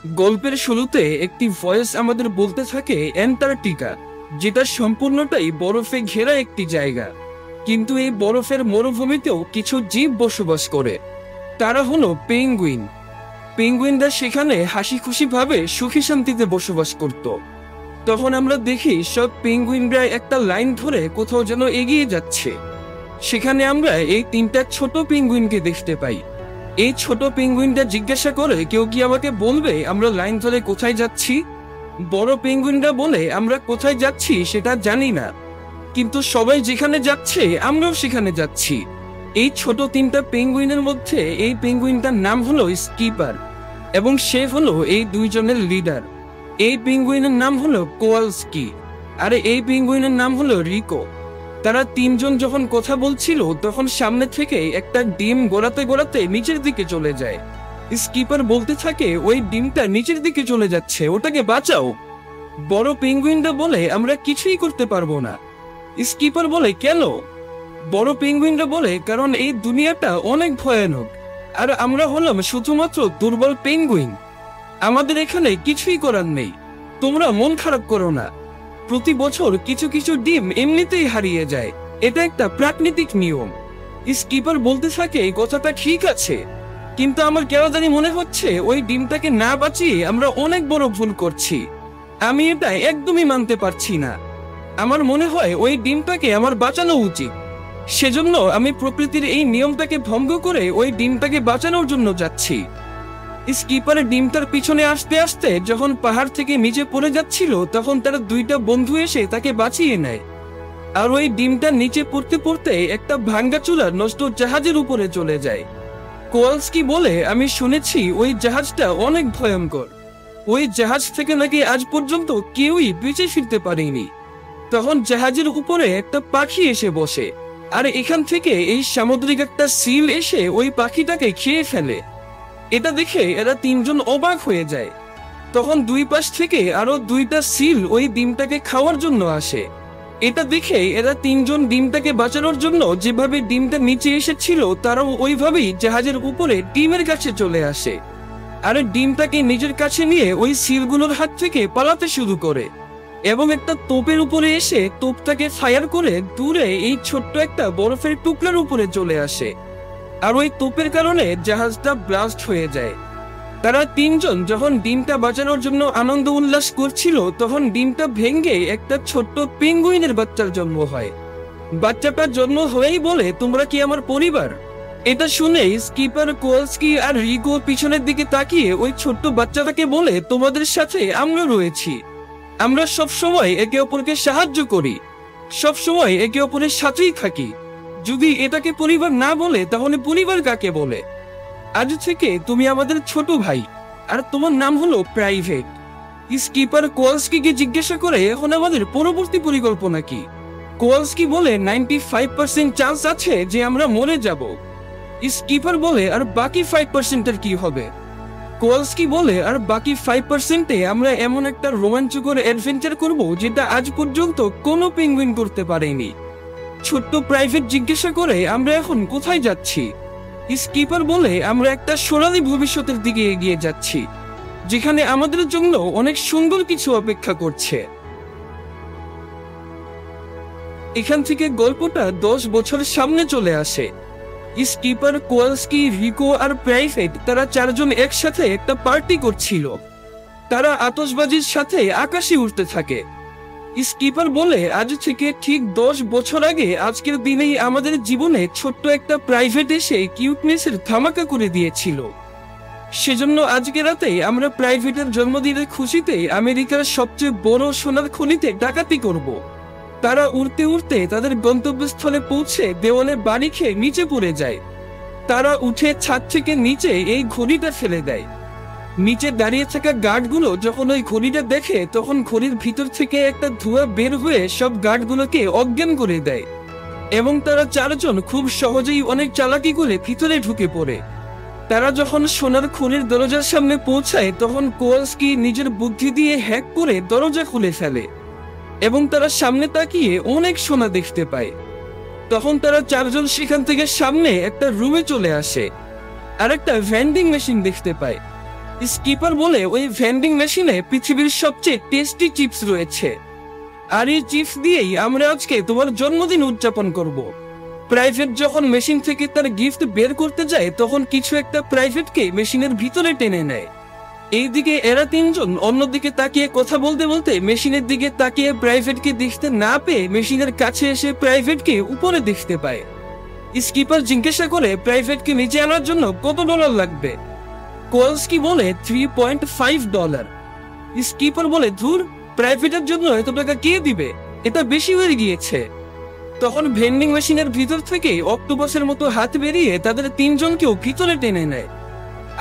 গল্পের শুরুতে একটি ভয়েস আমাদের বলতে থাকে অ্যান্টার্কটিকা, যেটা সম্পূর্ণটাই বরফে ঘেরা একটি জায়গা। কিন্তু এই বরফের মরুভূমিতেও কিছু জীব বসবাস করে। তারা হলো পেঙ্গুইন। পেঙ্গুইনরা সেখানে হাসি খুশি ভাবে সুখী শান্তিতে বসবাস করত। তখন আমরা দেখি সব পেঙ্গুইনরা একটা লাইন ধরে কোথাও যেন এগিয়ে যাচ্ছে। সেখানে আমরা এই তিনটা ছোট পেঙ্গুইনকে দেখতে পাই। এই ছোট পেঙ্গুইনটা জিজ্ঞাসা করে, কেউ কি আমাকে বলবে আমরা লাইন ধরে কোথায় যাচ্ছি? বড় পেঙ্গুইনরা বলে, আমরা কোথায় যাচ্ছি সেটা জানি না, কিন্তু সবাই যেখানে যাচ্ছে আমরাও সেখানে যাচ্ছি। এই ছোট তিনটা পেঙ্গুইনের মধ্যে এই পেঙ্গুইনটার নাম হলো স্কিপার, এবং সে হলো এই দুইজনের লিডার। এই পেঙ্গুইনের নাম হলো কোয়ালস্কি, আর এই পেঙ্গুইনের নাম হলো রিকো। তারা তিনজন যখন কথা বলছিল তখন সামনে থেকে একটা ডিম গড়াতে গড়াতে নিচের দিকে চলে যায়। স্কিপার বলতে থাকে, ওই ডিমটা নিচের দিকে চলে যাচ্ছে, ওটাকে বাঁচাও। বড় পেঙ্গুইনটা বলে, আমরা কিছুই করতে পারবো না। স্কিপার বলে, কেন? বড় পেঙ্গুইনরা বলে, কারণ এই দুনিয়াটা অনেক ভয়ানক, আর আমরা হলাম শুধুমাত্র দুর্বল পেঙ্গুইন। আমাদের এখানে কিছুই করার নেই, তোমরা মন খারাপ করো না। প্রতি বছর কিছু কিছু ডিম এমনিতেই হারিয়ে যায়, এটা একটা প্রাকৃতিক নিয়ম। স্কিপার বলতে থাকে, এই কথাটা ঠিক আছে, কিন্তু আমার কেন জানি মনে হচ্ছে ওই ডিমটাকে না বাঁচিয়ে আমরা অনেক বড় ভুল করছি। আমি এটা একদমই মানতে পারছি না। আমার মনে হয় ওই ডিমটাকে আমার বাঁচানো উচিত। সেজন্য আমি প্রকৃতির এই নিয়মটাকে ভঙ্গ করে ওই ডিমটাকে বাঁচানোর জন্য যাচ্ছি। স্কিপারের ডিমটার পিছনে আসতে আসতে যখন পাহাড় থেকে নিচে পড়ে যাচ্ছিল তখন তার দুইটা বন্ধু এসে তাকে বাঁচিয়ে নেয়। আর ওই ডিমটা নিচে পড়তে পড়তে একটা ভাঙ্গাচুরা নষ্ট জাহাজের উপরে চলে যায়। কোয়ালস্কি বলে, আমি শুনেছি ওই জাহাজটা অনেক ভয়ঙ্কর, ওই জাহাজ থেকে নাকি আজ পর্যন্ত কেউই বেঁচে ফিরতে পারেনি। তখন জাহাজের উপরে একটা পাখি এসে বসে, আর এখান থেকে এই সামুদ্রিক একটা সিল এসে ওই পাখিটাকে খেয়ে ফেলে। এটা দেখে এরা তিনজন অবাক হয়ে যায়। তখন দুই পাশ থেকে আরো দুইটা সিল ওই ডিমটাকে খাওয়ার জন্য আসে। এটা দেখে এরা তিনজন ডিমটাকে বাঁচানোর জন্য যেভাবে ডিমটা নিচে এসেছিল তারাও ওইভাবেই জাহাজের উপরে ডিমের কাছে চলে আসে, আর ডিমটাকে নিজের কাছে নিয়ে ওই সিলগুলোর হাত থেকে পালাতে শুরু করে, এবং একটা তোপের উপরে এসে তোপটাকে ফায়ার করে দূরে এই ছোট্ট একটা বরফের টুকরার উপরে চলে আসে। আর ওই তোপের কারণে জাহাজটা ব্লাস্ট হয়ে যায়। তারা তিনজন যখন ডিমটা বাঁচানোর জন্য আনন্দ উল্লাস করছিল তখন ডিমটা ভেঙে একটা ছোট্ট পেঙ্গুইনের বাচ্চার জন্ম হয়। বাচ্চাটার জন্ম হয়েই বলে, তোমরা কি আমার পরিবার? এটা শুনে স্কিপার, কোয়ালস্কি আর রিকো পিছনের দিকে তাকিয়ে ওই ছোট্ট বাচ্চাটাকে বলে, তোমাদের সাথে আমরা রয়েছি, আমরা সব সময় একে অপরকে সাহায্য করি, সব সময় একে অপরের সাথেই থাকি। যদি এটাকে পরিবার না বলে তাহলে পরিবার কাকে বলে? আজ থেকে তুমি আমাদের ছোট ভাই, আর তোমার নাম হলো প্রাইভেট। স্কিপার কোয়ালস্কিকে জিজ্ঞাসা করে, এখন আমাদের পরবর্তী পরিকল্পনা কি? কোয়ালস্কি বলে, 95% চান্স আছে যে আমরা মরে যাব। স্কিপার বলে, আর বাকি 5%-এর কি হবে? কোয়ালস্কি বলে, আর বাকি 5%-এ আমরা এমন একটা রোমাঞ্চকর অ্যাডভেঞ্চার করব যেটা আজ পর্যন্ত কোনো পেঙ্গুইন করতে পারেনি। ছোট্ট প্রাইভেট জিজ্ঞাসা করে, আমরা এখন কোথায় যাচ্ছি? স্কিপার বলে, আমরা একটা সোনালী ভবিষ্যতের দিকে এগিয়ে যাচ্ছি, যেখানে আমাদের জন্য অনেক সুন্দর কিছু অপেক্ষা করছে। এখান থেকে গল্পটা 10 বছর সামনে চলে আসে। স্কিপার, কোয়ালস্কি, রিকো আর প্রাইভেট তারা চারজন একসাথে একটা পার্টি করছিল। তারা আতশবাজির সাথে আকাশে উঠতে থাকে। স্কিপার বলে, আজ থেকে ঠিক 10 বছর আগে আজকের দিনেই আমাদের জীবনে ছোট্ট একটা প্রাইভেট এসে কিউটনেসের ধামাকা করে দিয়েছিল। সেজন্য আজকে রাতে আমরা প্রাইভেটের জন্মদিনের খুশিতে আমেরিকার সবচেয়ে বড় সোনার খনিতে ডাকাতি করব। তারা উড়তে উড়তে তাদের গন্তব্যস্থলে পৌঁছে দেওয়ালে বাড়ি খেয়ে নিচে পড়ে যায়। তারা উঠে ছাদ থেকে নিচে এই ঘড়িটা ফেলে দেয়। নিচে দাঁড়িয়ে থাকা গার্ডগুলো যখন ওই ঘড়িটা দেখে তখন ঘড়ির ভিতর থেকে একটা ধোঁয়া বের হয়ে সব গার্ডগুলোকে অজ্ঞান করে দেয়, এবং তারা চারজন খুব সহজেই অনেক চালাকি করে ভিতরে ঢুকে পড়ে। তারা যখন সোনার খনির দরজার সামনে পৌঁছায় তখন কোয়ালস্কি নিজের বুদ্ধি দিয়ে হ্যাক করে দরজা খুলে ফেলে, এবং তারা সামনে তাকিয়ে অনেক সোনা দেখতে পায়। তখন তারা চারজন সেখান থেকে সামনে একটা রুমে চলে আসে, আর একটা ভেন্ডিং মেশিন দেখতে পায়। স্কিপার বলে ওই ভেন্ডিং মেশিনে পৃথিবীর সবচেয়ে টেস্টি চিপস রয়েছে, আর এই চিপস দিয়েই আমরা আজকে তোমার জন্মদিন উদযাপন করব। প্রাইভেট যখন মেশিন থেকে তার গিফট বের করতে যায় তখন কিছু একটা প্রাইভেটকে মেশিনের ভিতরে টেনে নেয়। এইদিকে এরা তিনজন অন্যদিকে তাকিয়ে কথা বলতে বলতে মেশিনের দিকে তাকিয়ে প্রাইভেটকে দেখতে না পেয়ে মেশিনের কাছে এসে প্রাইভেটকে উপরে দেখতে পায়। স্কিপার জিজ্ঞাসা করে প্রাইভেটকে নিচে আনার জন্য কত ডলার লাগবে। কোয়ালস্কি বলে $3.5। স্কিপার বলে, ধুর, প্রাইভেটের জন্য এত টাকা কে দিবে, এটা বেশি হয়ে গিয়েছে। তখন ভেন্ডিং মেশিনের ভিতর থেকে অক্টোপাসের মতো হাত বেরিয়ে তাদের তিনজনকেও ভিতরে টেনে নেয়,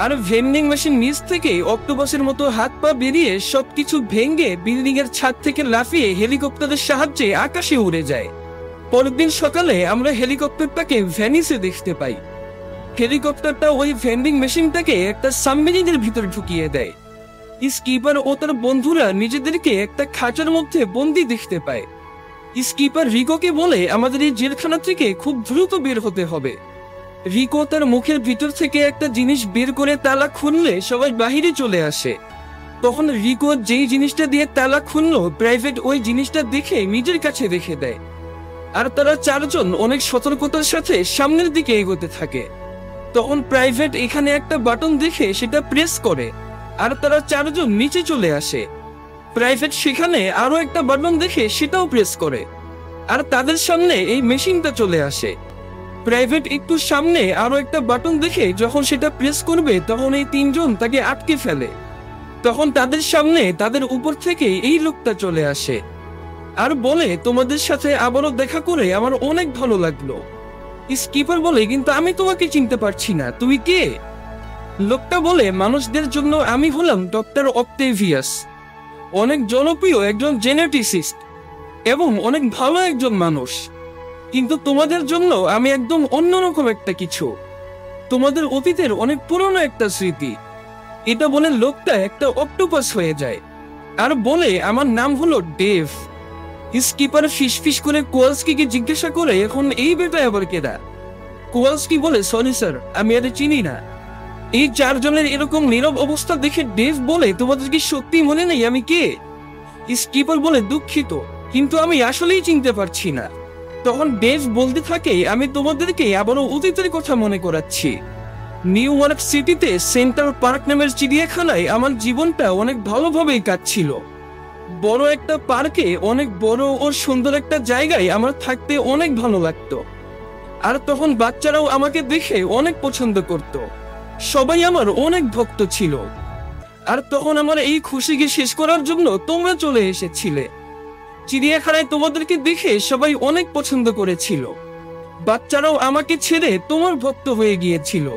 আর ভেন্ডিং মেশিন নিচ থেকে অক্টোপাসের মতো হাত পা বেরিয়ে সবকিছু ভেঙে বিল্ডিং এর ছাদ থেকে লাফিয়ে হেলিকপ্টারের সাহায্যে আকাশে উড়ে যায়। পরের দিন সকালে আমরা হেলিকপ্টারটাকে ভেনিসে দেখতে পাই। হেলিকপ্টারটা ওই ভেন্ডিং মেশিনটাকে একটা সাবমেরিনের ভিতর ঢুকিয়ে দেয়। স্কিপার ও তার বন্ধুরা নিজেদেরকে একটা খাঁচার মধ্যে বন্দি দেখতে পায়। স্কিপার রিকোকে বলে আমাদের এই জেলখানা থেকে খুব দ্রুত বের হতে হবে। রিকো তার মুখের ভিতর থেকে একটা জিনিস বের করে তালা খুললে সবাই বাহিরে চলে আসে। তখন রিকো যেই জিনিসটা দিয়ে তালা খুললো প্রাইভেট ওই জিনিসটা দেখে নিজের কাছে রেখে দেয়, আর তারা চারজন অনেক সতর্কতার সাথে সামনের দিকে এগোতে থাকে। তখন প্রাইভেট এখানে একটা বাটন দেখে সেটা প্রেস করে, আর তারা চারজন নিচে চলে আসে। প্রাইভেট সেখানে আরো একটা বাটন দেখে সেটাও প্রেস করে, আর তাদের সামনে এই মেশিনটা চলে আসে। প্রাইভেট একটু সামনে আরো একটা বাটন দেখে যখন সেটা প্রেস করবে তখন এই তিনজন তাকে আটকে ফেলে। তখন তাদের সামনে তাদের উপর থেকে এই লোকটা চলে আসে আর বলে, তোমাদের সাথে আবারও দেখা করে আমার অনেক ভালো লাগলো। স্কিপার বলে, কিন্তু আমি তোমাকে চিনতে পারছি না, তুমি কে? লোকটা বলে, মানুষদের জন্য আমি হলাম ডক্টর অক্টেভিয়াস, অনেক জনপ্রিয় একজন জেনেটিসিস্ট এবং অনেক ভালো একজন মানুষ, কিন্তু তোমাদের জন্য আমি একদম অন্যরকম একটা কিছু, তোমাদের অতীতের অনেক পুরনো একটা স্মৃতি। এটা বলে লোকটা একটা অক্টোপাস হয়ে যায় আর বলে, আমার নাম হলো ডেভ। স্কিপার ফিসফিস করে কোয়ালস্কিকে জিজ্ঞাসা করে, এখন এই বেটা আবার কেডা? কোয়ালস্কি বলে, সরি স্যার, আমি এটা চিনি না। এই চারজনের এরকম নীরব অবস্থা দেখে ডেভ বলে, তোমাদের কি সত্যি মনে নেই আমি কে? স্কিপার বলে, দুঃখিত, কিন্তু আমি আসলেই চিনতে পারছি না। তখন ডেভ বলতে থাকে, আমি তোমাদেরকে আবারও অতীতের কথা মনে করাচ্ছি। নিউ ইয়র্ক সিটিতে সেন্ট্রাল পার্ক নামের চিড়িয়াখানায় আমার জীবনটা অনেক ভালোভাবেই কাটছিল। বড় একটা পার্কে অনেক বড় ও সুন্দর একটা জায়গায় আমার থাকতে অনেক ভালো লাগতো, আর তখন বাচ্চারাও আমাকে দেখে অনেক পছন্দ করত, সবাই আমার অনেক ভক্ত ছিল। আর তখন আমার এই খুশিকে শেষ করার জন্য তোমরা চলে এসেছিলে। চিড়িয়াখানায় তোমাদেরকে দেখে সবাই অনেক পছন্দ করেছিল, বাচ্চারাও আমাকে ছেড়ে তোমার ভক্ত হয়ে গিয়েছিল।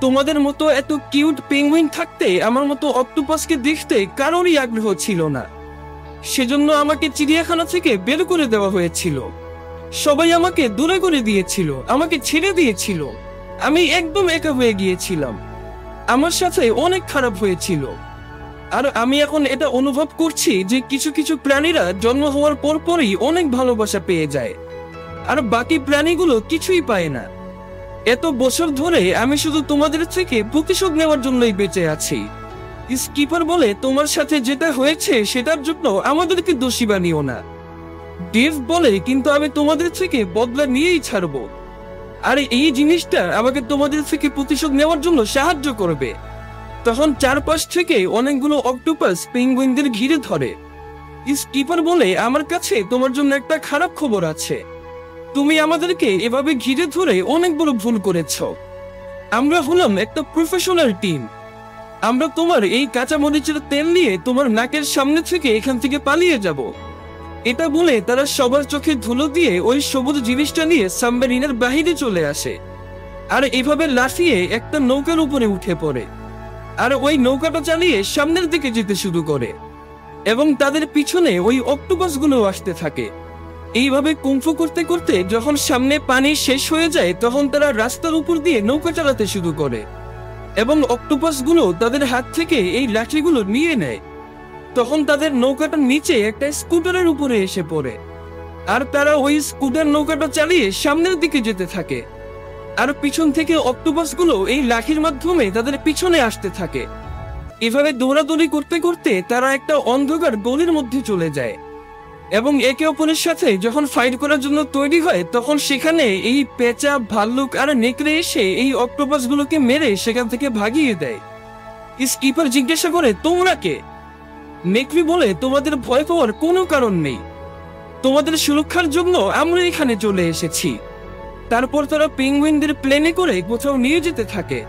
তোমাদের মতো এত কিউট পেঙ্গুইন থাকতে আমার মতো অক্টোপাসকে দেখতে কারোরই আগ্রহ ছিল না, সেজন্য আমাকে চিড়িয়াখানা থেকে বের করে দেওয়া হয়েছিল। সবাই আমাকে দূরে করে দিয়েছিল, আমাকে ছেড়ে দিয়েছিল, আমি একদম একা হয়ে গিয়েছিলাম, আমার সাথে অনেক খারাপ হয়েছিল। আর আমি এখন এটা অনুভব করছি যে কিছু কিছু প্রাণীরা জন্ম হওয়ার পর পরই অনেক ভালোবাসা পেয়ে যায়, আর বাকি প্রাণীগুলো কিছুই পায় না। এত বছর ধরে আমি শুধু তোমাদের থেকে প্রতিশোধ নেওয়ার জন্যই বেঁচে আছি। স্কিপার বলে, তোমার সাথে যেটা হয়েছে সেটার জন্য আমাদেরকে দোষী বানিও না। ডেভ বলে, কিন্তু আমি তোমাদের থেকে বদলা নিয়েই ছাড়বো, আর এই জিনিসটা আমাকে তোমাদের থেকে প্রতিশোধ নেওয়ার জন্য সাহায্য করবে। তখন চারপাশ থেকে অনেকগুলো অক্টোপাস পেঙ্গুইনদের ঘিরে ধরে। স্কিপার বলে, আমার কাছে তোমার জন্য একটা খারাপ খবর আছে, তুমি আমাদেরকে এভাবে ঘিরে ধরে অনেক বড় ভুল করেছ। আমরা হলাম একটা প্রফেশনাল টিম, আমরা তোমার এই কাঁচা মরিচের তেল নিয়ে তোমার নাকের সামনে থেকে এখান থেকে পালিয়ে যাব। এটা বলে তারা সবার চোখে ধুলো দিয়ে ওই সবুজ জিনিসটা নিয়ে সাবমেরিনের বাহিরে চলে আসে, আর এভাবে লাফিয়ে একটা নৌকার উপরে উঠে পড়ে, আর ওই নৌকাটা চালিয়ে সামনের দিকে যেতে শুরু করে, এবং তাদের পিছনে ওই অক্টোপাসগুলো আসতে থাকে। এইভাবে কুংফু করতে করতে যখন সামনে পানি শেষ হয়ে যায় তখন তারা রাস্তার উপর দিয়ে নৌকা চালাতে শুরু করে, এবং অক্টোপাসগুলো তাদের হাত থেকে এই লাঠিগুলো নিয়ে নেয়। তখন তাদের নৌকাটার নিচে একটা স্কুটারের উপরে এসে পড়ে, আর তারা ওই স্কুটার নৌকাটা চালিয়ে সামনের দিকে যেতে থাকে, আর পিছন থেকে অক্টোপাসগুলো এই লাঠির মাধ্যমে তাদের পিছনে আসতে থাকে। এভাবে দৌড়াদৌড়ি করতে করতে তারা একটা অন্ধকার গলির মধ্যে চলে যায় এবং একে অপরের সাথে যখন ফাইট করার জন্য তৈরি হয় তখন সেখানে এই পেঁচা, ভাল্লুক আর নেকড়ে এসে এই অক্টোপাস গুলোকে মেরে সেখান থেকে ভাগিয়ে দেয়। স্কিপার জিজ্ঞাসা করে, তোমরা কে? নেকড়ে বলে, তোমাদের ভয় পাওয়ার কোনো কারণ নেই, তোমাদের সুরক্ষার জন্য আমরা এখানে চলে এসেছি। তারপর তারা পেঙ্গুইনদের প্লেনে করে কোথাও নিয়ে যেতে থাকে।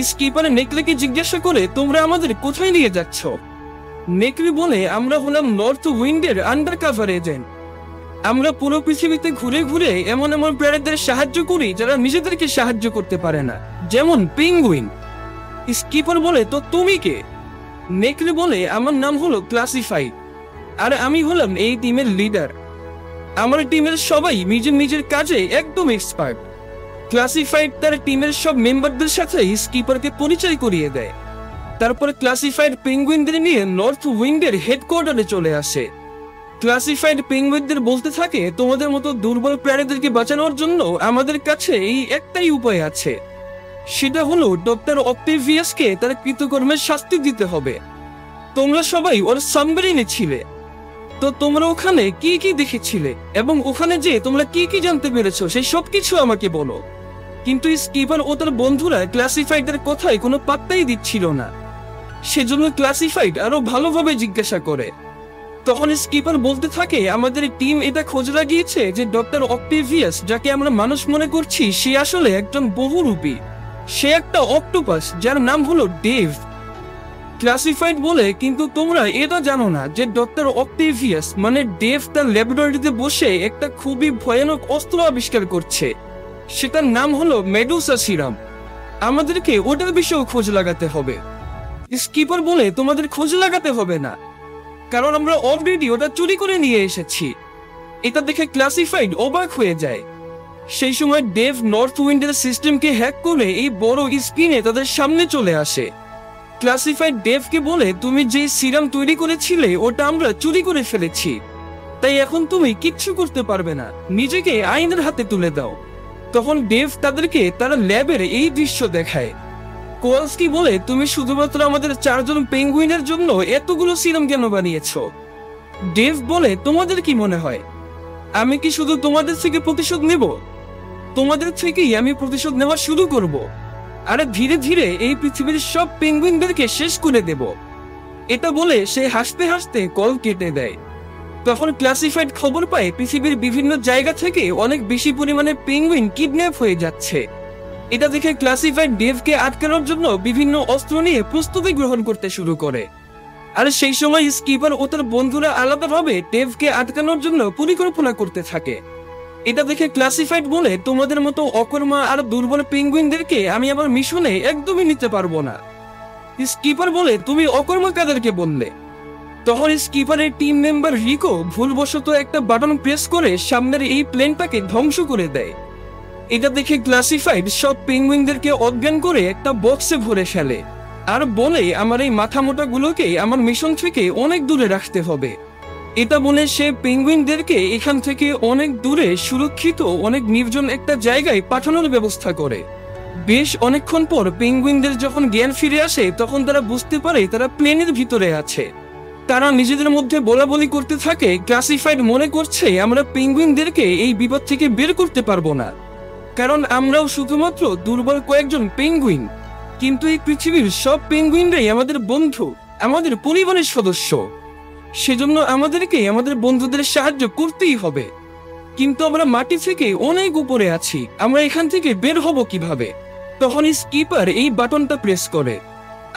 স্কিপার নেকড়েকে জিজ্ঞাসা করে, তোমরা আমাদের কোথায় নিয়ে যাচ্ছ? নেকড়ে বলে, আমরা হলাম নর্থ উইন্ডের আন্ডারকভার এজেন্ট। আমরা পুরো পৃথিবীতে ঘুরে ঘুরে এমন এমন প্রাণীদের সাহায্য করি যারা নিজেদেরকে সাহায্য করতে পারে না, যেমন পেঙ্গুইন। স্কিপার বলে, তো তুমি কে? নেকড়ে বলে, আমার নাম হলো ক্লাসিফাইড, আর আমি হলাম এই টিমের লিডার। আমার টিমের সবাই নিজের নিজের কাজে একদম এক্সপার্ট। ক্লাসিফাইড তার টিমের সব মেম্বারদের সাথে স্কিপারকে পরিচয় করিয়ে দেয়। তারপর ক্লাসিফাইড পেঙ্গুইনদের নিয়ে নর্থ উইন্ডের হেডকোয়ার্টারে চলে আসে। ক্লাসিফাইড পেঙ্গুইনদের বলতে থাকে, তোমাদের মতো দুর্বল প্রাণীদেরকে বাঁচানোর জন্য আমাদের কাছে এই একটাই উপায় আছে, সেটা হলো ডক্টর অক্টেভিয়াসকে তার কৃতকর্মের শাস্তি দিতে হবে। তোমরা সবাই ওর সাবমেরিনে ছিলে, তো তোমরা ওখানে কি কি দেখেছিলে এবং ওখানে যে তোমরা কি কি জানতে পেরেছো সেই সবকিছু আমাকে বলো। কিন্তু স্কিপার ও তার বন্ধুরা ক্লাসিফাইডের কথায় কোনো পাত্তাই দিচ্ছিল না। সেজন্য ক্লাসিফাইড আরো ভালোভাবে জিজ্ঞাসা করে। তখন স্কিপার বলতে থাকে, আমাদের টিম এটা খোঁজ লাগিয়েছে যে ডক্টর অক্টেভিয়াস, যাকে আমরা মানুষ মনে করছি, সে আসলে একজন বহুরূপী। সে একটা অক্টোপাস যার নাম হলো ডেভ। ক্লাসিফাইড বলে, কিন্তু তোমরা এটা জানো না যে ডক্টর অক্টেভিয়াস মানে ডেভ তার ল্যাবরেটরিতে বসে একটা খুবই ভয়ানক অস্ত্র আবিষ্কার করছে, সেটার নাম হলো মেডুসা সিরাম। আমাদেরকে ওটার বিষয়েও খোঁজ লাগাতে হবে। স্কিপার বলে, তোমাদের খোঁজ লাগাতে হবে না, কারণ আমরা অলরেডি ওটা চুরি করে নিয়ে এসেছি। এটা দেখে ক্লাসিফাইড অবাক হয়ে যায়। সেই সময় ডেভ নর্থ উইন্ডের সিস্টেমকে হ্যাক করে এই বড় স্ক্রিনে তাদের সামনে চলে আসে। ক্লাসিফাইড ডেভকে বলে, তুমি যে সিরাম তৈরি করেছিলে ওটা আমরা চুরি করে ফেলেছি, তাই এখন তুমি কিচ্ছু করতে পারবে না, নিজেকে আইনের হাতে তুলে দাও। তখন ডেভ তাদেরকে তার ল্যাবের এই দৃশ্য দেখায়। কোয়ালস্কি বলে, তুমি শুধুমাত্র আমাদের 4 জন পেঙ্গুইনের জন্য এতগুলো সিরাম কেন বানিয়েছো? ডেভ বলে, তোমাদের কি মনে হয় আমি কি শুধু তোমাদের থেকে প্রতিশোধ নেব? তোমাদের থেকেই আমি প্রতিশোধ নেওয়া শুরু করব, আর ধীরে ধীরে এই পৃথিবীর সব পেঙ্গুইনদেরকে শেষ করে দেব। এটা বলে সে হাসতে হাসতে কল কেটে দেয়। তখন ক্লাসিফাইড খবর পায় পৃথিবীর বিভিন্ন জায়গা থেকে অনেক বেশি পরিমাণে পেঙ্গুইন কিডন্যাপ হয়ে যাচ্ছে। এটা দেখে ক্লাসিফাইড ডেভকে আটকানোর জন্য বিভিন্ন অস্ত্র নিয়ে প্রস্তুতি গ্রহণ করতে শুরু করে। আর সেই সময় স্কিপার ও তার বন্ধুরা আলাদাভাবে ডেভকে আটকানোর জন্য পরিকল্পনা করতে থাকে। এটা দেখে ক্লাসিফাইড বলে, তোমাদের মতো অকর্মা আর দুর্বল পেঙ্গুইনদেরকে আমি আমার মিশনে একদমই নিতে পারবো না। স্কিপার বলে, তুমি অকর্মা কাদেরকে বললে? তখন স্কিপারের টিম মেম্বার রিকো ভুলবশত একটা বাটন প্রেস করে সামনের এই প্লেনটাকে ধ্বংস করে দেয়। এটা দেখে ক্লাসিফাইড সব পেঙ্গুইনদেরকে অজ্ঞান করে একটা বক্সে ভরে ফেলে আর বলে, আমার এই মাথা মোটা গুলোকে আমার মিশন থেকে অনেক দূরে রাখতে হবে। এটা বলে সে পেঙ্গুইনদেরকে এখান থেকে অনেক দূরে সুরক্ষিত অনেক নির্জন একটা জায়গায় পাঠানোর ব্যবস্থা করে। বেশ অনেকক্ষণ পর পেঙ্গুইনদের যখন জ্ঞান ফিরে আসে তখন তারা বুঝতে পারে তারা প্লেনের ভিতরে আছে। তারা নিজেদের মধ্যে বলাবলি করতে থাকে, ক্লাসিফাইড মনে করছে আমরা পেঙ্গুইনদেরকে এই বিপদ থেকে বের করতে পারবো না, কারণ আমরাও শুধুমাত্র দুর্বল কয়েকজন পেঙ্গুইন, কিন্তু এই পৃথিবীর সব পেঙ্গুইনরাই আমাদের বন্ধু, আমাদের পরিবারের সদস্য। সেজন্য আমাদেরকে আমাদের বন্ধুদের সাহায্য করতেই হবে। কিন্তু আমরা মাটি থেকে অনেক উপরে আছি, আমরা এখান থেকে বের হব কিভাবে? তখন স্কিপার এই বাটনটা প্রেস করে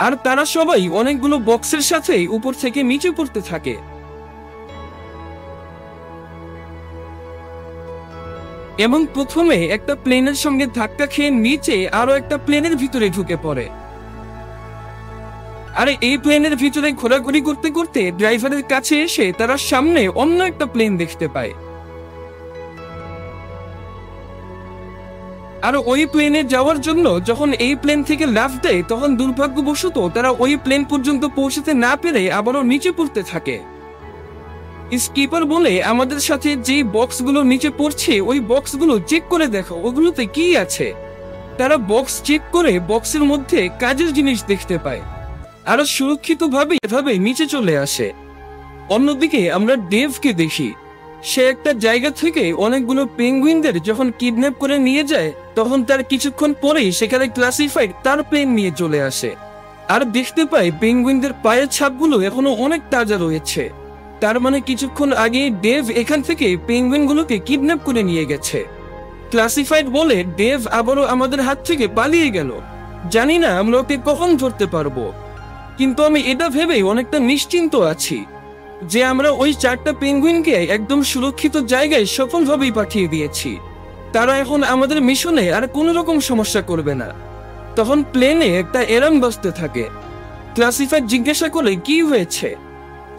আর তারা সবাই অনেকগুলো বক্সের সাথে উপর থেকে নিচে পড়তে থাকে। এবং প্রথমে একটা প্লেনের সঙ্গে ধাক্কা খেয়ে নিচে আরো একটা প্লেনের ভিতরে ঢুকে পড়ে। আর এই প্লেনের ভিতরে ঘোরাঘুরি করতে করতে ড্রাইভারের কাছে এসে তারা সামনে অন্য একটা প্লেন দেখতে পায়। আর ওই প্লেনে যাওয়ার জন্য যখন এই প্লেন থেকে লাফ দেয় তখন দুর্ভাগ্যবশত তারা ওই প্লেন পর্যন্ত পৌঁছাতে না পেরে আবারও নিচে পড়তে থাকে। স্কিপার বলে, আমাদের সাথে যে বক্সগুলো নিচে পড়ছে ওই বক্সগুলো চেক করে দেখো, ওগুলোতে কি আছে। তারা বক্স চেক করে বক্সের মধ্যে কাজের জিনিস দেখতে পায়। আরো সুরক্ষিতভাবে এভাবে নিচে চলে আসে। অন্যদিকে আমরা ডেভকে দেখি, সে একটা জায়গা থেকে অনেকগুলো পেঙ্গুইনদের যখন কিডন্যাপ করে নিয়ে যায়, তখন তার কিছুক্ষণ পরেই সেখানে ক্লাসিফাইড তার প্লেন নিয়ে চলে আসে। আর দেখতে পাই পেঙ্গুইনদের পায়ের ছাপগুলো এখনো অনেক তাজা রয়েছে। তার মানে কিছুক্ষণ আগে ডেভ এখান থেকে পেঙ্গুইনগুলোকে কিডন্যাপ করে নিয়ে গেছে। ক্লাসিফাইড বলে ডেভ আবারও আমাদের হাত থেকে পালিয়ে গেল, জানি না আমরা ওকে কখন ধরতে পারবো। কিন্তু আমি এটা ভেবেই অনেকটা নিশ্চিন্ত আছি যে আমরা ওই 4টা পেঙ্গুইনকে একদম সুরক্ষিত জায়গায় সফলভাবেই পাঠিয়ে দিয়েছি। তারা এখন আমাদের মিশনে আর কোনো রকম সমস্যা করবে না। তখন প্লেনে একটা এলার্ম বাজতে থাকে। ক্লাসিফাইড জিজ্ঞাসা করে কি হয়েছে।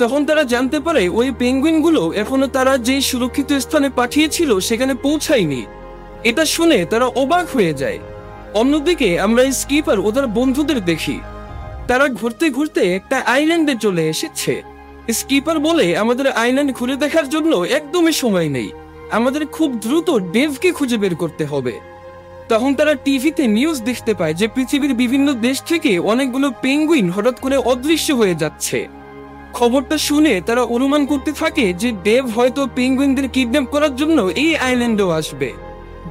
তখন তারা জানতে পারে ওই পেঙ্গুইনগুলো এখনো তারা যে সুরক্ষিত স্থানে পাঠিয়েছিল সেখানে পৌঁছায়নি। এটা শুনে তারা অবাক হয়ে যায়। অন্যদিকে আমরা স্কিপার ওদের বন্ধুদের দেখি, তারা ঘুরতে ঘুরতে একটা আইল্যান্ডে চলে এসেছে। স্কিপার বলে আমাদের আইল্যান্ড ঘুরে দেখার জন্য একদমই সময় নেই, আমাদের খুব দ্রুত ডেভকে খুঁজে বের করতে হবে। তখন তারা টিভিতে নিউজ দেখতে পায় যে পৃথিবীর বিভিন্ন দেশ থেকে অনেকগুলো পেঙ্গুইন হঠাৎ করে অদৃশ্য হয়ে যাচ্ছে। খবরটা শুনে তারা অনুমান করতে থাকে যে ডেভ হয়তো পেঙ্গুইনদের কিডন্যাপ করার জন্য এই আইল্যান্ডেও আসবে।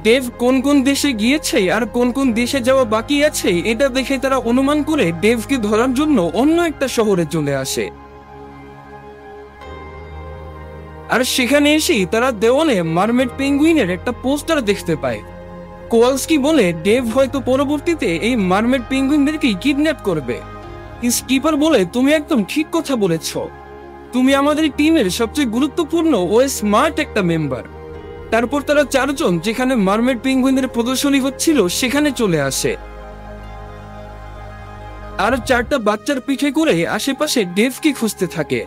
ডেভ কোন কোন দেশে গিয়েছে আর কোন কোন দেশে যাওয়া বাকি আছে এটা দেখে তারা অনুমান করে ডেভকে ধরার জন্য অন্য একটা শহরে চলে আসে। আর সেখানে এসেই তারা দেওয়ালে মারমেড পেঙ্গুইনের একটা পোস্টার দেখতে পায়। কোয়ালস্কি বলে ডেভ হয়তো পরবর্তীতে এই মারমেড পেঙ্গুইনদেরকেই কিডন্যাপ করবে। স্কিপার বলে তুমি একদম ঠিক কথা বলেছ, তুমি আমাদের টিমের সবচেয়ে গুরুত্বপূর্ণ ও স্মার্ট একটা মেম্বার। তারপর তারা 4 জন যেখানে মারমেড পেঙ্গুইনের প্রদর্শনী হচ্ছিল সেখানে চলে আসে। আর 4টা বাচ্চার পিঠে করে আশেপাশে ডেভকে খুঁজতে থাকে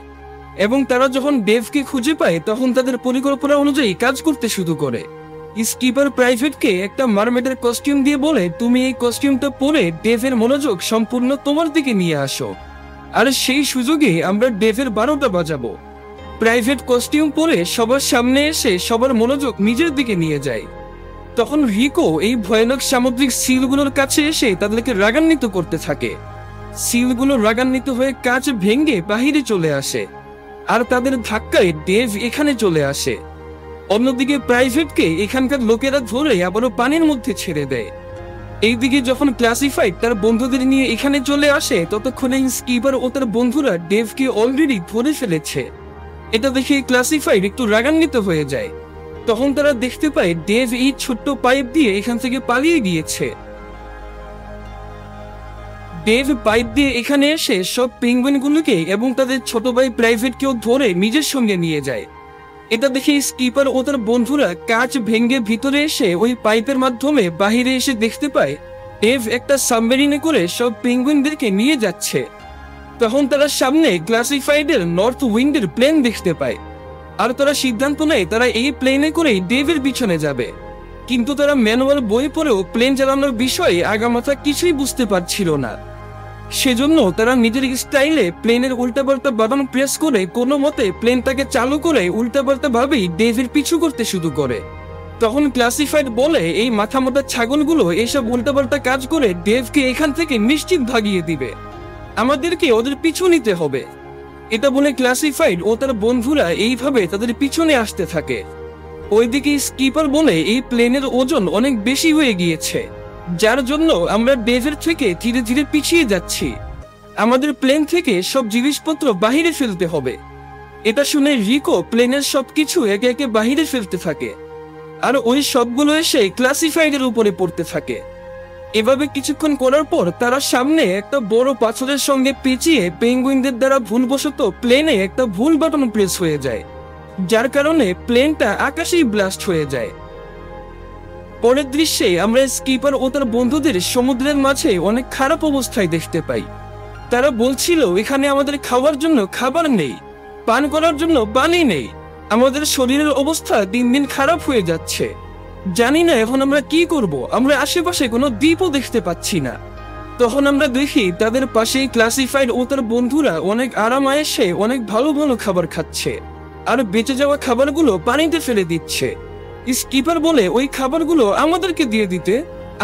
এবং তারা যখন ডেভকে খুঁজে পায় তখন তাদের পরিকল্পনা অনুযায়ী কাজ করতে শুরু করে। স্কিপার প্রাইভেটকে একটা মারমেডের কস্টিউম দিয়ে বলে তুমি এই কস্টিউমটা পরে ডেভের মনোযোগ সম্পূর্ণ তোমার দিকে নিয়ে আসো। আর সেই সুযোগে আমরা ডেভের 12টা বাজাবো। প্রাইভেট কস্টিউম পরে সবার সামনে এসে সবার মনোযোগ নিজের দিকে নিয়ে যায়। তখন রিকো এই ভয়ানক সামুদ্রিক সিলগুলোর কাছে এসে তাদেরকে রাগান্বিত করতে থাকে। সিলগুলো রাগান্বিত হয়ে কাঁচ ভেঙে বাহিরে চলে আসে আর তাদের ধাক্কায় ডেভ এখানে চলে আসে। অন্যদিকে প্রাইভেটকে এখানকার লোকেরা ধরে আবারও পানির মধ্যে ছেড়ে দেয়। এইদিকে যখন ক্লাসিফাইড তার বন্ধুদের নিয়ে এখানে চলে আসে ততক্ষণে স্কিপার ও তার বন্ধুরা ডেভকে অলরেডি ধরে ফেলেছে। এটা দেখে ক্লাসিফাইড একটু রাগান্বিত হয়ে যায়। তখন তারা দেখতে পায় ডেভ এই ছোট্ট পাইপ দিয়ে এখান থেকে পালিয়ে গিয়েছে। ডেভ পাইপ দিয়ে এখানে এসে সব পেঙ্গুইনগুলোকে এবং তাদের ছোট ভাই প্রাইভেটকেও ধরে নিজের সঙ্গে নিয়ে যায়। এটা দেখে স্কিপার ও তার বন্ধুরা কাঁচ ভেঙে ভিতরে এসে ওই পাইপের মাধ্যমে বাহিরে এসে দেখতে পায় ডেভ একটা সাবমেরিনে করে সব পেঙ্গুইনদেরকে নিয়ে যাচ্ছে। তখন তারা সামনে ক্লাসিফাইডের নর্থ উইন্ডের প্লেন দেখতে পায় আর তারা সিদ্ধান্ত নেয় তারা এই প্লেনে করেই ডেভের পিছনে যাবে। কিন্তু তারা ম্যানুয়াল বই পড়েও প্লেন চালানোর বিষয়ে আগামাথা কিছুই বুঝতে পারছিল না। সেজন্য তারা নিজের স্টাইলে প্লেনের উল্টাপাল্টা বাটন প্রেস করে কোনো মতে প্লেনটাকে চালু করে উল্টাপাল্টা ভাবেই ডেভের পিছু করতে শুরু করে। তখন ক্লাসিফাইড বলে এই মাথামোটা ছাগলগুলো এইসব উল্টাপাল্টা কাজ করে ডেভকে এখান থেকে নিশ্চিত ভাগিয়ে দিবে, আমাদেরকে ওদের পিছু নিতে হবে। এটা বলে ক্লাসিফাইড ও তার বন্ধুরা এইভাবে তাদের পিছনে আসতে থাকে। ওইদিকে স্কিপার বলে এই প্লেনের ওজন অনেক বেশি হয়ে গিয়েছে, যার জন্য আমরা ডেভের থেকে ধীরে ধীরে পিছিয়ে যাচ্ছি। আমাদের প্লেন থেকে সব জিনিসপত্র বাহিরে ফেলতে হবে। এটা শুনে রিকো প্লেনের সবকিছু একে একে বাহিরে ফেলতে থাকে আর ওই সবগুলো এসে ক্লাসিফাইডের উপরে পড়তে থাকে। এভাবে কিছুক্ষণ করার পর তারা সামনে একটা বড় পাথরের সঙ্গে পেঁচিয়ে পেঙ্গুইনদের দ্বারা ভুলবশত প্লেনে একটা ভুল বাটন প্রেস হয়ে যায়, যার কারণে প্লেনটা আকাশেই ব্লাস্ট হয়ে যায়। পরের দৃশ্যে আমরা স্কিপার ও তার বন্ধুদের সমুদ্রের মাঝে অনেক খারাপ অবস্থায় দেখতে পাই। তারা বলছিল এখানে আমাদের খাওয়ার জন্য খাবার নেই, পান করার জন্য পানি নেই, আমাদের শরীরের অবস্থা দিন দিন খারাপ হয়ে যাচ্ছে, জানি না এখন আমরা কি করব, আমরা আশেপাশে কোনো দ্বীপও দেখতে পাচ্ছি না। তখন আমরা দেখি তাদের পাশেই ক্লাসিফাইড ও তার বন্ধুরা অনেক আরাম আয়েসে অনেক ভালো ভালো খাবার খাচ্ছে আর বেঁচে যাওয়া খাবারগুলো পানিতে ফেলে দিচ্ছে। স্কিপার বলে ওই খাবারগুলো আমাদেরকে দিয়ে দিতে,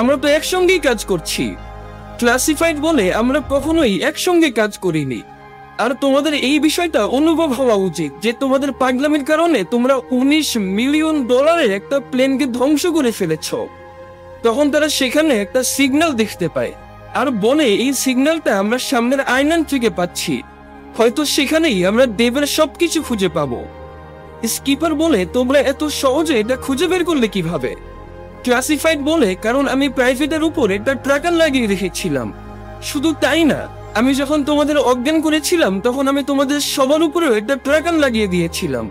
আমরা তো একসঙ্গেই কাজ করছি। ক্লাসিফাইড বলে আমরা কখনোই একসঙ্গে কাজ করিনি। আর তোমাদের এই বিষয়টা অনুভব হওয়া উচিত যে তোমাদের পাগলামির কারণে তোমরা $19 মিলিয়ন একটা প্লেনকে ধ্বংস করে ফেলেছ। তখন তারা সেখানে একটা সিগন্যাল দেখতে পায় আর বলে এই সিগন্যালটা আমরা সামনের আয়নান থেকে পাচ্ছি, হয়তো সেখানেই আমরা ডেভের সবকিছু খুঁজে পাবো। স্কিপার বলে তোমরা এত সহজে এটা খুঁজে বের করলে কিভাবে? ক্লাসিফাইড বলে কারণ আমি প্রাইভেটের উপর একটা ট্র্যাকার লাগিয়ে রেখেছিলাম। শুধু তাই না, আমি যখন তোমাদের অজ্ঞান করেছিলাম তখন আমি তোমাদের সবার উপরেও একটা ট্র্যাকার লাগিয়ে দিয়েছিলাম।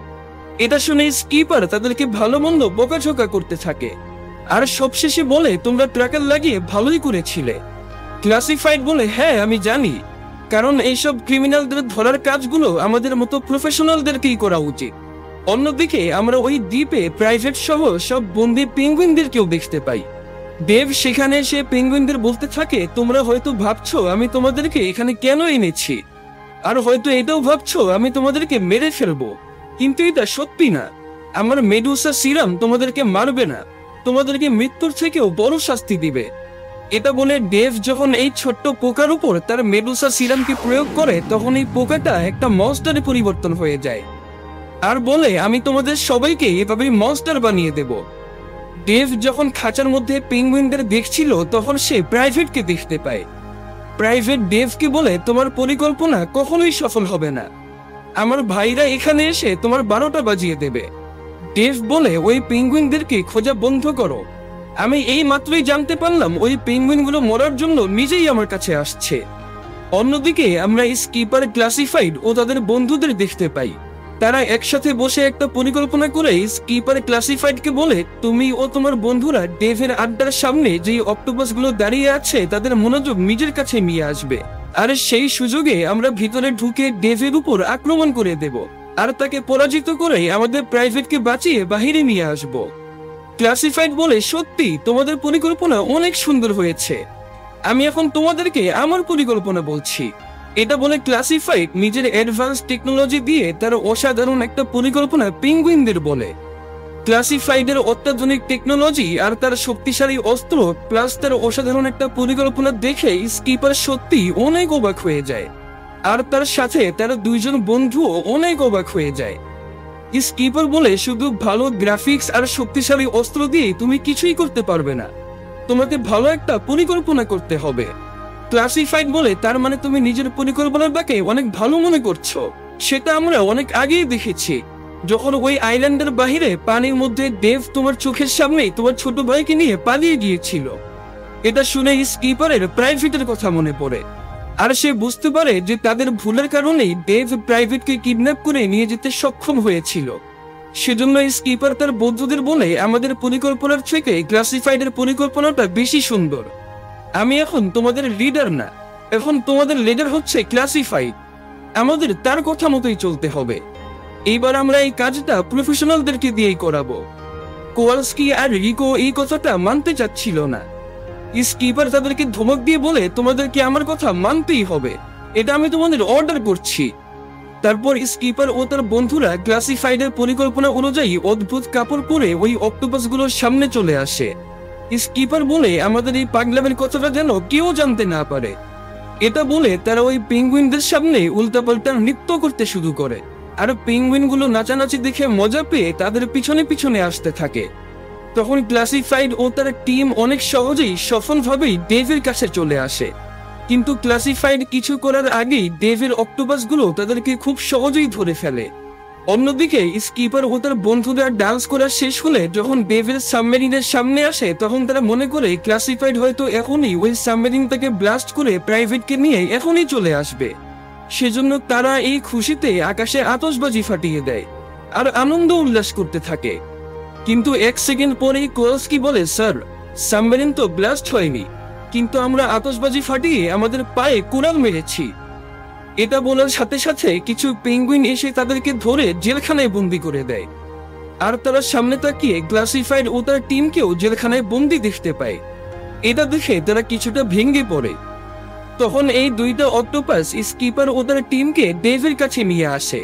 এটা শুনে স্কিপার তাদেরকে ভালো মন্দ বকাঝকা করতে থাকে আর সবশেষে বলে তোমরা ট্র্যাকার লাগিয়ে ভালোই করেছিলে। ক্লাসিফাইড বলে হ্যাঁ আমি জানি, কারণ এইসব ক্রিমিনালদের ধরার কাজগুলো আমাদের মতো প্রফেশনালদেরকেই করা উচিত। অন্যদিকে আমরা ওই দ্বীপে প্রাইভেট সহ সব বন্দি পেঙ্গুইনদেরকেও দেখতে পাই। ডেভ সেখানে সে পেঙ্গুইনদের বলতে থাকে তোমরা হয়তো ভাবছো আমি তোমাদেরকে এখানে কেন এনেছি, আর হয়তো এটাও ভাবছো আমি তোমাদেরকে মেরে ফেলবো, কিন্তু এটা সত্যি না। আমার মেডুসা সিরাম তোমাদেরকে মারবে না, তোমাদেরকে মৃত্যুর থেকেও বড় শাস্তি দিবে। এটা বলে ডেভ যখন এই ছোট্ট পোকার উপর তার মেডুসা সিরামকে প্রয়োগ করে তখন এই পোকাটা একটা মনস্টারে পরিবর্তন হয়ে যায় আর বলে আমি তোমাদের সবাইকে এভাবে মনস্টার বানিয়ে দেব। ডেভ যখন খাঁচার মধ্যে পেঙ্গুইনদের দেখছিল তখন সে প্রাইভেটকে দেখতে পায়। প্রাইভেট ডেভকে বলে তোমার পরিকল্পনা কখনোই সফল হবে না, আমার ভাইরা এখানে এসে তোমার 12টা বাজিয়ে দেবে। ডেভ বলে ওই পেঙ্গুইনদেরকে খোঁজা বন্ধ করো, আমি এই মাত্রই জানতে পারলাম ওই পেঙ্গুইনগুলো মরার জন্য নিজেই আমার কাছে আসছে। অন্যদিকে আমরা স্কিপার, ক্লাসিফাইড ও তাদের বন্ধুদের দেখতে পাই। তারা একসাথে বসে একটা পরিকল্পনা করে স্কিপার ক্লাসিফাইডকে বলে তুমি ও তোমার বন্ধুরা ডেভের আড্ডার সামনে যেই অক্টোপাসগুলো দাঁড়িয়ে আছে তাদের মনোযোগ নিজের কাছে নিয়ে আসবে, আর সেই সুযোগে আমরা ভিতরে ঢুকে ডেভের উপর আক্রমণ করে দেব আর তাকে পরাজিত করে আমাদের প্রাইভেটকে বাঁচিয়ে বাহিরে নিয়ে আসব। ক্লাসিফাইড বলে সত্যি তোমাদের পরিকল্পনা অনেক সুন্দর হয়েছে, আমি এখন তোমাদেরকে আমার পরিকল্পনা বলছি। এটা বলে ক্লাসিফাইড নিজের অ্যাডভান্স টেকনোলজি দিয়ে তার অসাধারণ একটা পরিকল্পনা পেঙ্গুইনদের বলে। ক্লাসিফাইডের অত্যাধুনিক টেকনোলজি আর তার শক্তিশালী অস্ত্র প্লাস তার অসাধারণ একটা পরিকল্পনা দেখে স্কিপার সত্যি অনেক অবাক হয়ে যায় আর তার সাথে তার দুইজন বন্ধুও অনেক অবাক হয়ে যায়। স্কিপার বলে শুধু ভালো গ্রাফিক্স আর শক্তিশালী অস্ত্র দিয়ে তুমি কিছুই করতে পারবে না, তোমাকে ভালো একটা পরিকল্পনা করতে হবে। ক্লাসিফাইড বলে তার মানে তুমি নিজের পরিকল্পনাটাকে অনেক ভালো মনে করছো, সেটা আমরা অনেক আগেই দেখেছি যখন ওই আইল্যান্ডের বাহিরে পানির মধ্যে ডেভ তোমার চোখের সামনেই তোমার ছোট ভাইকে নিয়ে পালিয়ে গিয়েছিল। এটা শুনে স্কিপারের প্রাইভেটের কথা মনে পড়ে আর সে বুঝতে পারে যে তাদের ভুলের কারণেই ডেভ প্রাইভেটকে কিডন্যাপ করে নিয়ে যেতে সক্ষম হয়েছিল। সেজন্য স্কিপার তার বন্ধুদের বলে আমাদের পরিকল্পনার থেকে ক্লাসিফাইডের পরিকল্পনাটা বেশি সুন্দর, আমি এখন তোমাদের লিডার না, এখন তোমাদের লিডার হচ্ছে ক্লাসিফাইড, আমাদের তার কথা মতোই চলতে হবে। এইবার আমরা এই কাজটা প্রফেশনালদেরকে দিয়েই করাবো। কোয়ালস্কি আর রিকো এই কথাটা মানতে চাচ্ছিল না। স্কিপার তাদেরকে ধমক দিয়ে বলে তোমাদেরকে আমার কথা মানতেই হবে, এটা আমি তোমাদের অর্ডার করছি। তারপর স্কিপার ও তার বন্ধুরা ক্লাসিফাইডের পরিকল্পনা অনুযায়ী অদ্ভুত কাপড় পরে ওই অক্টোপাসগুলোর সামনে চলে আসে। স্কিপার বলে আমাদের এই পাগলামের কথাটা যেন কেউ জানতে না পারে। এটা বলে তারা ওই পেঙ্গুইনদের সামনে উল্টাপাল্টা নৃত্য করতে শুরু করে আর পেঙ্গুইনগুলো নাচানাচি দেখে মজা পেয়ে তাদের পিছনে পিছনে আসতে থাকে। তখন ক্লাসিফাইড ও তার টিম অনেক সহজেই সফলভাবেই ডেভের কাছে চলে আসে, কিন্তু ক্লাসিফাইড কিছু করার আগেই ডেভের অক্টোপাসগুলো তাদেরকে খুব সহজেই ধরে ফেলে। অন্যদিকে স্কিপার ও তার বন্ধুরা ডান্স করা শেষ হলে যখন ডেভের সাবমেরিনের সামনে আসে তখন তারা মনে করে ক্লাসিফাইড হয়তো এখনই ওই সাবমেরিনটাকে ব্লাস্ট করে প্রাইভেটকে নিয়ে এখনই চলে আসবে। সেজন্য তারা এই খুশিতে আকাশে আতশবাজি ফাটিয়ে দেয় আর আনন্দ উল্লাস করতে থাকে। কিন্তু 1 সেকেন্ড পরেই কোয়ালস্কি বলে স্যার, সাবমেরিন তো ব্লাস্ট হয়নি, কিন্তু আমরা আতশবাজি ফাটিয়ে আমাদের পায়ে কুড়াল মেরেছি। এটা বলার সাথে সাথে কিছু পেঙ্গুইন এসে তাদেরকে ধরে জেলখানায় বন্দি করে দেয় আর তারা সামনে তাকিয়ে ক্লাসিফাইড ও তার টিমকেও জেলখানায় বন্দি দেখতে পায়। এটা দেখে তারা কিছুটা ভেঙে পড়ে। তখন এই দুইটা অক্টোপাস স্কিপার ও তার টিমকে ডেভের কাছে নিয়ে আসে।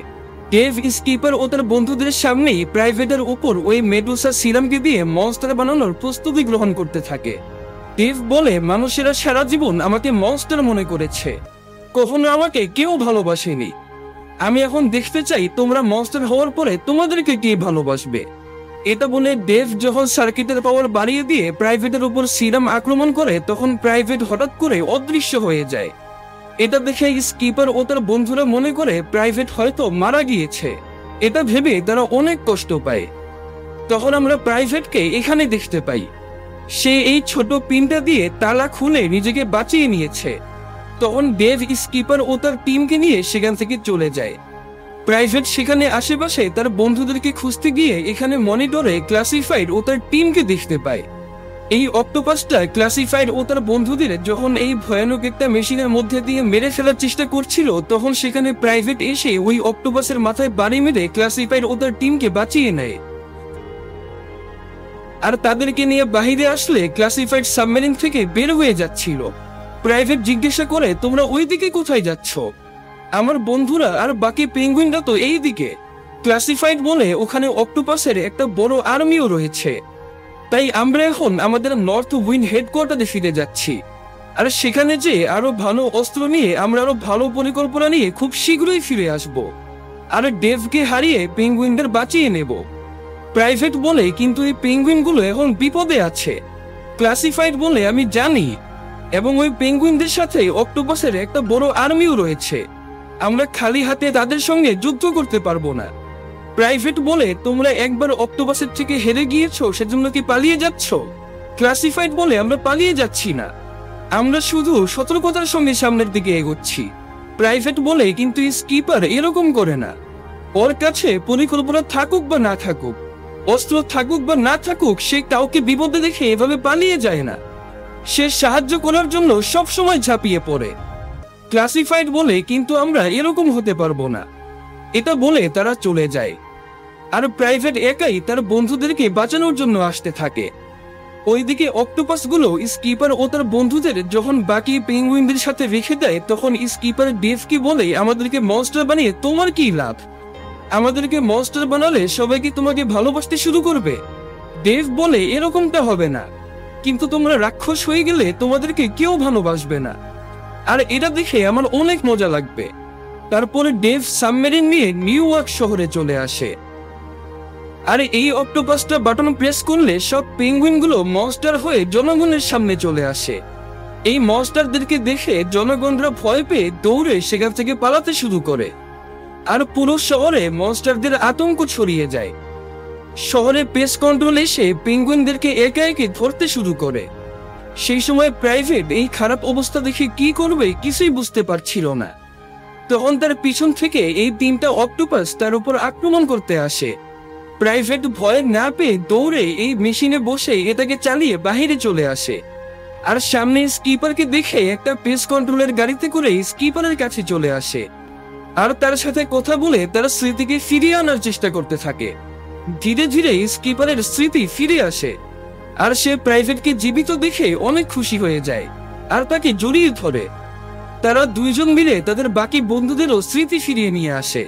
ডেভ স্কিপার ও তার বন্ধুদের সামনেই প্রাইভেটের উপর ওই মেডুসা সিরামকে দিয়ে মনস্টার বানানোর প্রস্তুতি গ্রহণ করতে থাকে। ডেভ বলে মানুষেরা সারা জীবন আমাকে মনস্টার মনে করেছে, কখনো আমাকে কেউ ভালোবাসেনি। আমি এখন দেখতে চাই তোমরা মনস্টার হওয়ার পরে তোমাদেরকে কে ভালোবাসবে। এটা বলে ডেভ যখন সার্কিটের পাওয়ার বাড়িয়ে দিয়ে প্রাইভেটের উপর সিরাম আক্রমণ করে তখন প্রাইভেট হঠাৎ করে অদৃশ্য হয়ে যায়। এটা দেখে স্কিপার ও তার বন্ধুরা মনে করে প্রাইভেট হয়তো মারা গিয়েছে। এটা ভেবে তারা অনেক কষ্ট পায়। তখন আমরা প্রাইভেটকে এখানে দেখতে পাই। সে এই ছোট পিনটা দিয়ে তালা খুলে নিজেকে বাঁচিয়ে নিয়েছে। তখন ডেভ স্কিপার ও তার টিমকে নিয়ে সেখান থেকে চলে যায়। প্রাইভেট সেখানে আশেপাশে তার বন্ধুদেরকে খুঁজতে গিয়ে এখানে মনিটরে ক্লাসিফাইড ও তার টিমকে দেখতে পায়। এই অক্টোপাসটা ক্লাসিফাইড ও তার বন্ধুদের যখন এই ভয়ানক একটা মেশিনের মধ্যে দিয়ে মেরে ফেলার চেষ্টা করছিল তখন সেখানে প্রাইভেট এসে ওই অক্টোপাসের মাথায় বাড়ি মেরে ক্লাসিফাইড ও তার টিমকে বাঁচিয়ে নেয়। আর তাদেরকে নিয়ে বাহিরে আসলে ক্লাসিফাইড সাবমেরিন থেকে বের হয়ে যাচ্ছিল। প্রাইভেট জিজ্ঞাসা করে, তোমরা ওই দিকে কোথায় যাচ্ছ? আমার বন্ধুরা আর বাকি পেঙ্গুইনরা তো এই দিকে। ক্লাসিফাইড বলে, ওখানে অক্টোপাসের একটা বড় আর্মিও রয়েছে, তাই আমরা এখন আমাদের নর্থ উইন্ড হেডকোয়ার্টারে ফিরে যাচ্ছি। আর সেখানে যে আরো ভালো অস্ত্র নিয়ে আমরা আরো ভালো পরিকল্পনা নিয়ে খুব শীঘ্রই ফিরে আসব আর ডেভকে হারিয়ে পেঙ্গুইনদের বাঁচিয়ে নেব। প্রাইভেট বলে, কিন্তু এই পেঙ্গুইনগুলো এখন বিপদে আছে। ক্লাসিফাইড বলে, আমি জানি, এবং ওই পেঙ্গুইনদের সাথে অক্টোপাসের একটা বড় আর্মিও রয়েছে। আমরা খালি হাতে তাদের সঙ্গে যুদ্ধ করতে পারবো না। প্রাইভেট বলে, তোমরা একবার অক্টোপাসের থেকে হেরে গিয়েছো, সেজন্য কি পালিয়ে যাচ্ছ? ক্লাসিফাইড বলে, আমরা পালিয়ে যাচ্ছি না, আমরা শুধু সতর্কতার সঙ্গে সামনের দিকে এগোচ্ছি। প্রাইভেট বলে, কিন্তু স্কিপার এরকম করে না। ওর কাছে পরিকল্পনা থাকুক বা না থাকুক, অস্ত্র থাকুক বা না থাকুক, সে কাউকে বিপদে দেখে এভাবে পালিয়ে যায় না। সে সাহায্য করার জন্য সব সময় ঝাঁপিয়ে পড়ে। ক্লাসিফাইড বলে, কিন্তু আমরা এরকম হতে পারবো না। এটা বলে তারা চলে যায়। আর প্রাইভেট একাই তার বন্ধুদেরকে বাঁচানোর জন্য আসতে থাকে। ওইদিকে অক্টোপাসগুলো স্কিপার ও তার বন্ধুদের যখন বাকি পেঙ্গুইনদের সাথে রেখে দেয় তখন স্কিপার ডেভকে বলে, আমাদেরকে মনস্টার বানিয়ে তোমার কি লাভ? আমাদেরকে মনস্টার বানালে সবাই কি তোমাকে ভালোবাসতে শুরু করবে? ডেভ বলে, এরকমটা হবে না, কিন্তু তোমরা রাক্ষস হয়ে গেলে তোমাদেরকে কেউ ভালোবাসবে না, আর এটা দেখে আমার অনেক মজা লাগবে। তারপরে ডেভ সাবমেরিন নিয়ে নিউ ইয়র্ক শহরে চলে আসে। আর এই অক্টোপাসটা বাটন প্রেস করলে সব পেঙ্গুইনগুলো মনস্টার হয়ে জনগণের সামনে চলে আসে। এই মনস্টারদেরকে দেখে জনগণরা ভয় পেয়ে দৌড়ে সেখান থেকে পালাতে শুরু করে। আর পুরো শহরে মনস্টারদের আতঙ্ক ছড়িয়ে যায়। শহরে পেস্ট কন্ট্রোল এসে পেঙ্গুইনদেরকে একে একে ধরতে শুরু করে। সেই সময় প্রাইভেট এই খারাপ অবস্থা দেখে কি করবে কিছুই বুঝতে পারছিল না। তখন তার পিছন থেকে এই তিনটা অক্টোপাস তার উপর আক্রমণ করতে আসে। প্রাইভেট ভয় না পেয়ে দৌড়ে এই মেশিনে বসে এটাকে চালিয়ে বাহিরে চলে আসে। আর সামনে স্কিপারকে দেখে একটা পেস্ট কন্ট্রোলের গাড়িতে করে স্কিপারের কাছে চলে আসে। আর তার সাথে কথা বলে তার স্মৃতিকে ফিরিয়ে আনার চেষ্টা করতে থাকে। ধীরে ধীরে স্কিপারের স্মৃতি ফিরে আসে। আর সে প্রাইভেটকে জীবিত দেখে অনেক খুশি হয়ে যায় আর তাকে জড়িয়ে ধরে। তারা দুইজন মিলে তাদের বাকি বন্ধুদেরও স্মৃতি ফিরিয়ে নিয়ে আসে।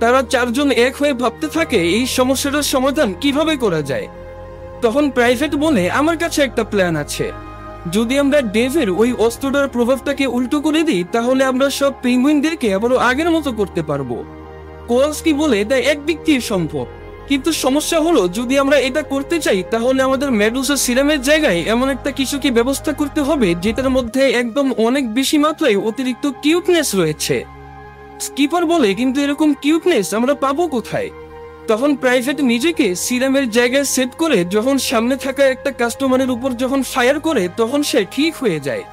তারা চারজন এক হয়ে ভাবতে থাকে এই সমস্যাটার সমাধান কিভাবে করা যায়। তখন প্রাইভেট বলে, আমার কাছে একটা প্ল্যান আছে। যদি আমরা ডেভের ওই অস্ত্রটার প্রভাবটাকে উল্টো করে দিই তাহলে আমরা সব পেঙ্গুইনদেরকে আবারও আগের মতো করতে পারবো। কোয়ালস্কি বলে, এটা একদিক দিয়ে সম্ভব, কিন্তু সমস্যা হলো যদি আমরা এটা করতে চাই তাহলে আমাদের মেডুসা সিরামের জায়গায় এমন একটা কিছুকে ব্যবস্থা করতে হবে যেটার মধ্যে একদম অনেক বেশি মাত্রায় অতিরিক্ত কিউটনেস রয়েছে। স্কিপার বলে, কিন্তু এরকম কিউটনেস আমরা পাবো কোথায়? তখন প্রাইভেট নিজেকে সিরামের জায়গায় সেট করে যখন সামনে থাকা একটা কাস্টমারের উপর যখন ফায়ার করে তখন সে ঠিক হয়ে যায়।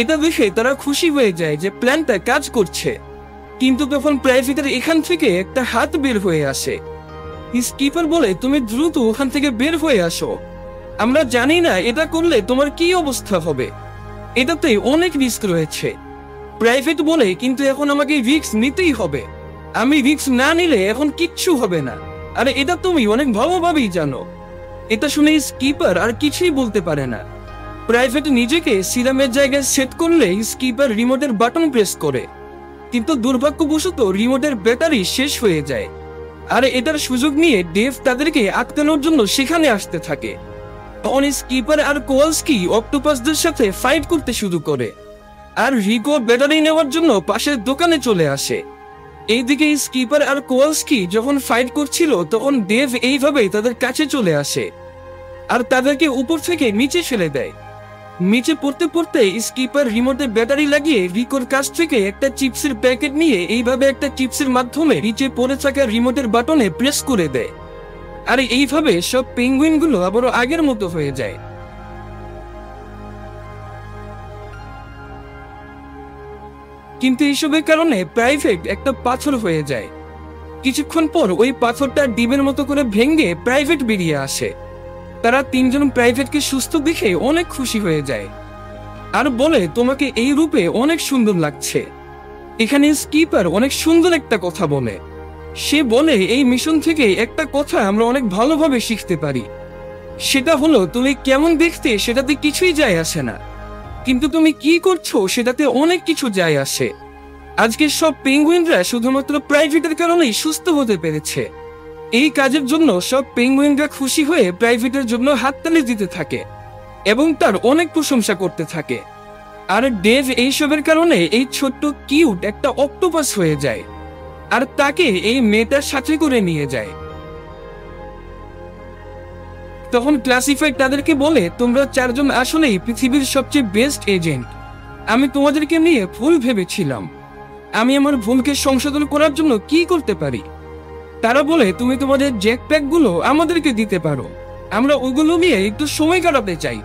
এটা দেখে তারা খুশি হয়ে যায় যে প্ল্যানটা কাজ করছে। কিন্তু তখন প্রাইভেটের এখান থেকে একটা হাত বের হয়ে আসে। স্কিপার বলে, তুমি দ্রুত ওখান থেকে বের হয়ে আসো, আমরা জানি না এটা করলে তোমার কি অবস্থা হবে, এটাতে অনেক রিস্ক রয়েছে। প্রাইভেট বলে, কিন্তু এখন আমাকে রিস্ক নিতেই হবে, আমি রিস্ক না নিলে এখন কিচ্ছু হবে না, আর এটা তুমি অনেক ভালোভাবেই জানো। এটা শুনে স্কিপার আর কিছুই বলতে পারে না। প্রাইভেট নিজেকে সিরামের জায়গায় সেট করলে স্কিপার রিমোটের বাটন প্রেস করে, কিন্তু দুর্ভাগ্যবশত রিমোটের ব্যাটারি শেষ হয়ে যায়। আর এটার সুযোগ নিয়ে ডেভ তাদেরকে আটকানোর জন্য সেখানে আসতে থাকে। তখন স্কিপার আর কোয়ালস্কি অক্টোপাসদের সাথে ফাইট করতে শুরু করে, আর রিকো ব্যাটারি নেওয়ার জন্য পাশের দোকানে চলে আসে। এইদিকে স্কিপার আর কোয়ালস্কি যখন ফাইট করছিল তখন ডেভ এইভাবে তাদের কাছে চলে আসে আর তাদেরকে উপর থেকে নিচে ফেলে দেয়। নিচে পড়তে পড়তে স্কিপার রিমোটে ব্যাটারি লাগিয়ে রিকোর কাছ থেকে একটা চিপসের প্যাকেট নিয়ে এইভাবে একটা চিপসের মাধ্যমে নিচে পড়ে থাকা রিমোটের বাটনে প্রেস করে দেয়, আর এইভাবে সব পেঙ্গুইনগুলো আবারও আগের মতো হয়ে যায়। কিন্তু এইসবের কারণে প্রাইভেট একটা পাথর হয়ে যায়। কিছুক্ষণ পর ওই পাথরটা ডিমের মতো করে ভেঙে প্রাইভেট বেরিয়ে আসে। তারা তিনজন প্রাইভেটকে সুস্থ দেখে অনেক খুশি হয়ে যায় আর বলে, তোমাকে এই রূপে অনেক সুন্দর লাগছে। এখানে স্কিপার অনেক সুন্দর একটা কথা বলে। সে বলে, এই মিশন থেকে একটা কথা আমরা অনেক ভালোভাবে শিখতে পারি। সেটা হলো, তুমি কেমন দেখতে সেটাতে কিছুই যায় আসে না, কিন্তু তুমি কি করছো সেটাতে অনেক কিছু যায় আসে। আজকের সব পেঙ্গুইনরা শুধুমাত্র প্রাইভেটের কারণেই সুস্থ হতে পেরেছে। এই কাজের জন্য সব পেঙ্গুইনরা খুশি হয়ে প্রাইভেটের জন্য হাততালি দিতে থাকে এবং তার অনেক প্রশংসা করতে থাকে। আর ডেভ এইসবের কারণে এই ছোট্ট কিউট একটা অক্টোপাস হয়ে যায় আর তাকে এই মেয়েটার সাথে করে নিয়ে যায়। তখন ক্লাসিফাইড তাদেরকে বলে, তোমরা চারজন আসলেই পৃথিবীর সবচেয়ে বেস্ট এজেন্ট। আমি তোমাদেরকে নিয়ে ভুল ভেবেছিলাম। আমি আমার ভুলকে সংশোধন করার জন্য কি করতে পারি? তারা বলে, তুমি তোমাদের জ্যাকপ্যাকগুলো আমাদেরকে দিতে পারো, আমরা ওগুলো নিয়ে একটু সময় কাটাতে চাই।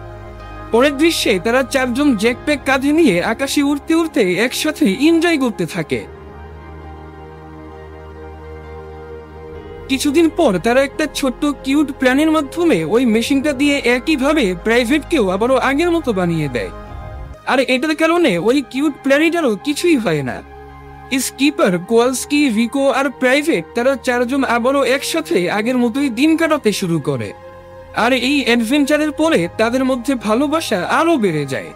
পরের দৃশ্যে তারা চারজন জ্যাকপ্যাক কাঁধে নিয়ে আকাশে উড়তে উড়তে একসাথে এনজয় করতে থাকে। কিছুদিন পর তারা একটা ছোট্ট কিউট প্ল্যানের মাধ্যমে ওই মেশিনটা দিয়ে একইভাবে প্রাইভেটকেও আবারও আগের মতো বানিয়ে দেয়। আর এটার কারণে ওই কিউট প্ল্যানেটারও কিছুই হয় না। স্কিপার, কোয়ালস্কি, রিকো আর প্রাইভেট তারা চারজন আবারও একসাথে আগের মতোই দিন কাটাতে শুরু করে। আর এই অ্যাডভেঞ্চারের পরে তাদের মধ্যে ভালোবাসা আরো বেড়ে যায়।